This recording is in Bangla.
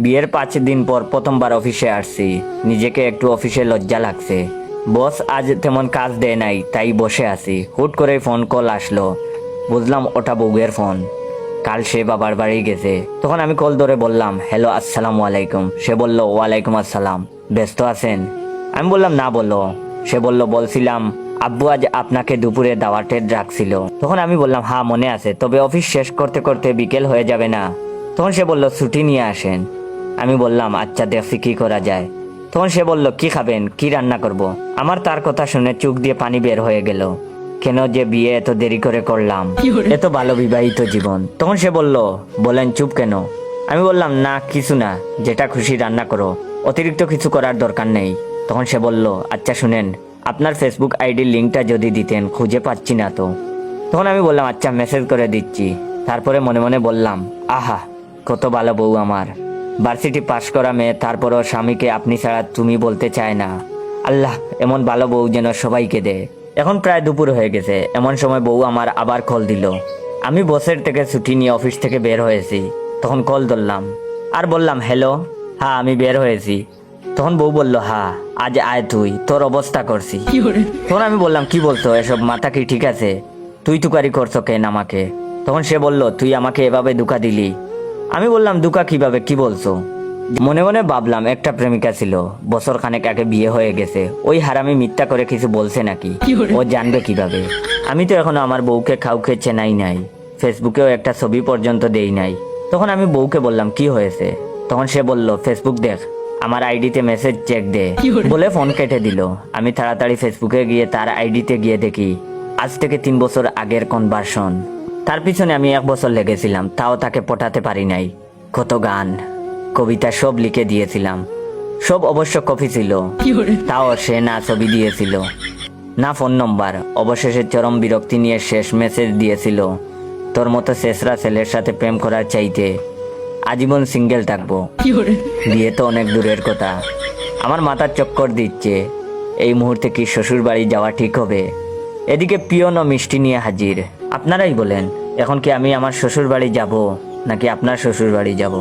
বিয়ের 5 দিন পর প্রথমবার অফিসে আসছি। নিজেকে একটু অফিসে লজ্জা লাগছে। বস আজ তেমন কাজ দেয় নাই, তাই বসে আছি। হুট করে ফোন কল আসলো। বুঝলাম ওটা বউয়ের ফোন। কাল সে বাবার বাড়ি গেছে। তখন আমি কল ধরে বললাম, হ্যালো, আসসালামু আলাইকুম। সে বলল, ওয়ালাইকুম আসসালাম। ব্যস্ত আছেন? আমি বললাম, না, বলো। সে বলল, বলছিলাম আব্বু আজ আপনাকে দুপুরে দাওয়াতে ডাকছিল। তখন আমি বললাম, হ্যাঁ মনে আছে, তবে অফিস শেষ করতে করতে বিকেল হয়ে যাবে না? তখন সে বলল, ছুটি নিয়ে আসেন। আমি বললাম, আচ্ছা দেখছি কি করা যায়। তখন সে বলল, কি খাবেন, কি রান্না করব? আমার তার কথা শুনে চোখ দিয়ে পানি বের হয়ে গেল। কেন যে বিয়ে এত দেরি করে করলাম, এত ভালো বিবাহিত জীবন। তখন সে বলল, বলেন চুপ কেন? আমি বললাম, না কিছু না, যেটা খুশি রান্না করো, অতিরিক্ত কিছু করার দরকার নেই। তখন সে বলল, আচ্ছা শুনেন, আপনার ফেসবুক আইডির লিঙ্কটা যদি দিতেন, খুঁজে পাচ্ছি না তো। তখন আমি বললাম, আচ্ছা মেসেজ করে দিচ্ছি। তারপরে মনে মনে বললাম, আহা কত ভালো বউ আমার। ভার্সিটি পাশ করা মেয়ে, তারপরও স্বামীকে আপনি ছাড়া তুমি বলতে চায় না। আল্লাহ এমন ভালো বউ যেন সবাইকে দেয়। এখন প্রায় দুপুর হয়ে গেছে। এমন সময় বউ আমার আবার কল দিল। আমি বসের থেকে ছুটি নিয়ে অফিস থেকে বের হয়েছি। তখন কল ধরলাম আর বললাম, হ্যালো, হ্যাঁ আমি বের হয়েছি। তখন বউ বলল, হ্যাঁ আজ আয় তুই, তোর অবস্থা করছি। তখন আমি বললাম, কি বলছো এসব, মাথা কি ঠিক আছে? তুই তুকারি করছো কেন আমাকে? তখন সে বলল, তুই আমাকে এভাবে ধোঁকা দিলি। আমি বললাম, ধোঁকা কিভাবে, কি বলছো? মনে মনে ভাবলাম, একটা প্রেমিকা ছিল, বছর খানেক আগে বিয়ে হয়ে গেছে। ওই হারামি মিথ্যা করে কিছু বলছে নাকি? ও জানবে কিভাবে? আমি তো এখনো আমার বউকে কাউকে চেনাই নাই, ফেসবুকেও একটা ছবি পর্যন্ত দেই নাই। তখন আমি বউকে বললাম, কি হয়েছে? তখন সে বলল, ফেসবুক দেখ, আমার আইডিতে মেসেজ চেক দে, বলে ফোন কেটে দিল। আমি তাড়াতাড়ি ফেসবুকে গিয়ে তার আইডিতে গিয়ে দেখি আজ থেকে 3 বছর আগের কনভার্সন। তার পিছনে আমি 1 বছর লেগেছিলাম, তাও তাকে পটাতে পারি নাই। কত গান কবিতা সব লিখে দিয়েছিলাম, সব অবশ্য কপি ছিল। তাও সে না ছবি দিয়েছিল, না ফোন নম্বর। অবশেষে চরম বিরক্তি নিয়ে শেষ মেসেজ দিয়েছিল, তোর মতো শেষরা ছেলের সাথে প্রেম করার চাইতে আজীবন সিঙ্গেল থাকবো। বিয়ে তো অনেক দূরের কথা। আমার মাথার চক্কর দিচ্ছে, এই মুহূর্তে কি শ্বশুর বাড়ি যাওয়া ঠিক হবে? এদিকে পিয়ন ও মিষ্টি নিয়ে হাজির। আপনারাই বলেন, এখন কি আমি আমার শ্বশুর বাড়ি যাব নাকি আপনার শ্বশুর বাড়ি যাব?